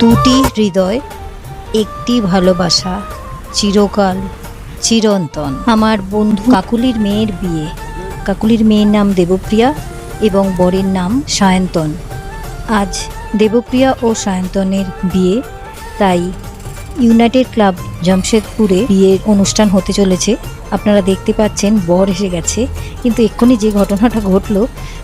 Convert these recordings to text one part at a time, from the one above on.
দুটি হৃদয়, একটি ভালোবাসা, চিরকাল চিরন্তন। আমার বন্ধু কাকুলির মেয়ের বিয়ে। কাকুলির মেয়ের নাম দেবপ্রিয়া এবং বরের নাম সায়ন্তন। আজ দেবপ্রিয়া ও সায়ন্তনের বিয়ে, তাই ইউনাইটেড ক্লাব জামশেদপুরে বিয়ের অনুষ্ঠান হতে চলেছে। আপনারা দেখতে পাচ্ছেন বর এসে গেছে, কিন্তু এক্ষুনি যে ঘটনাটা ঘটলো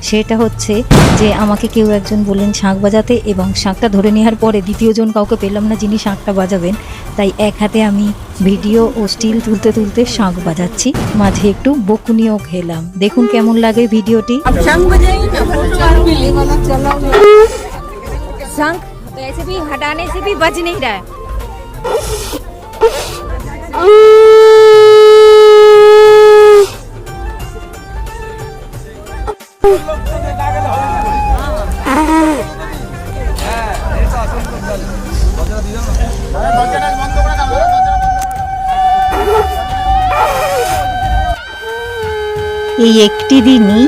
সেটা হচ্ছে যে আমাকে কেউ একজন বললেন শাঁখ বাজাতে, এবং শাঁখটা ধরে নেওয়ার পরে দ্বিতীয়জন কাউকে পেলাম না যিনি শাঁখটা বাজাবেন, তাই এক হাতে আমি ভিডিও ও স্টিল তুলতে তুলতে শাঁখ বাজাচ্ছি, মাঝে একটু বকুনিও খেলাম। দেখুন কেমন লাগে ভিডিওটি। शंख तो ऐसे भी हटाने से भी बज नहीं रहा है। এই একটি দিনই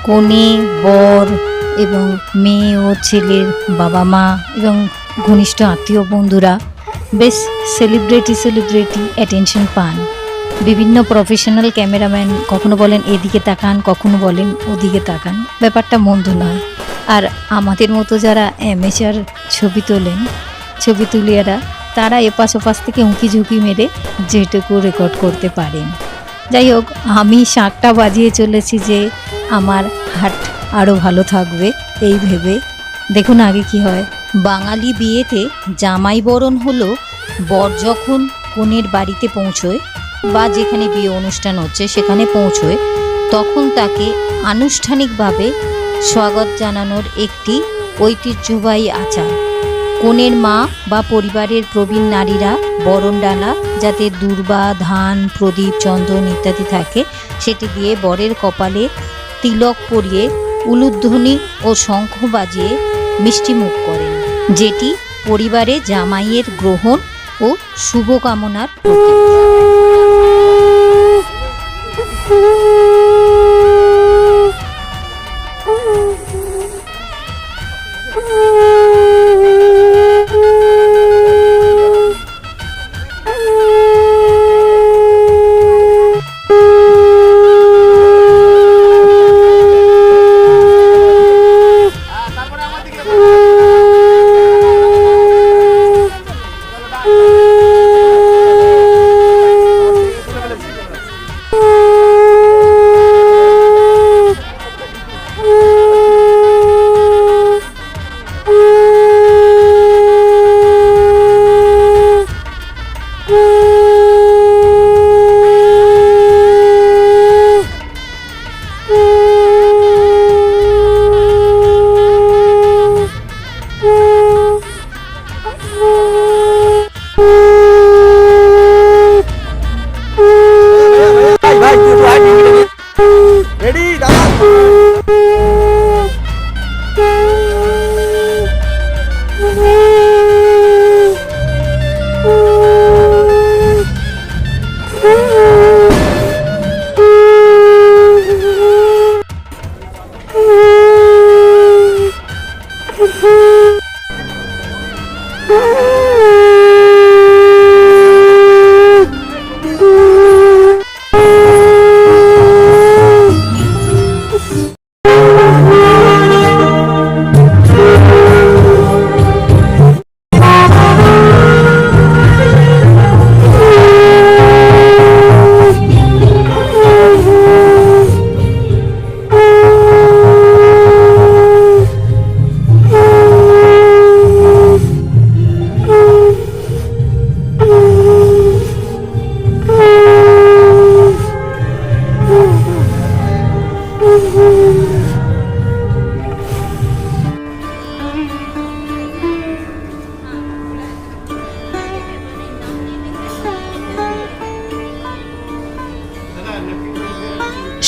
কনে, বর এবং মেয়ে ও ছেলের বাবা মা এবং ঘনিষ্ঠ আত্মীয় বন্ধুরা বেশ সেলিব্রিটি অ্যাটেনশন পান। বিভিন্ন প্রফেশনাল ক্যামেরাম্যান কখনো বলেন এদিকে তাকান, কখনো বলেন ওদিকে তাকান, ব্যাপারটা মন্দ নয়। আর আমাদের মতো যারা অ্যামেচার ছবি তোলেন, ছবি তুলিয়ারা, তারা এপাশ ওপাশ থেকে উঁকি ঝুঁকি মেরে যেটুকু রেকর্ড করতে পারেন। যাই হোক, আমি শাঁখটা বাজিয়ে চলেছি যে আমার হাট আরও ভালো থাকবে এই ভেবে। দেখুন আগে কি হয়। বাঙালি বিয়েতে জামাই বরণ হলো বর যখন কনের বাড়িতে পৌঁছয় বা যেখানে বিয়ে অনুষ্ঠান হচ্ছে সেখানে পৌঁছয়, তখন তাকে আনুষ্ঠানিকভাবে স্বাগত জানানোর একটি ঐতিহ্যবাহী আচার। কনের মা বা পরিবারের প্রবীণ নারীরা বরণডালা, যাতে দূর্বা, ধান, প্রদীপ, চন্দন ইত্যাদি থাকে, সেটি দিয়ে বরের কপালে তিলক পরিয়ে উলুধ্বনি ও শঙ্খ বাজিয়ে মিষ্টিমুখ করেন, যেটি পরিবারে জামাইয়ের গ্রহণ ও শুভকামনার প্রতীক।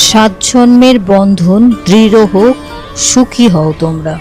সাত জন্মের বন্ধন দৃঢ় হোক, সুখী হও তোমরা।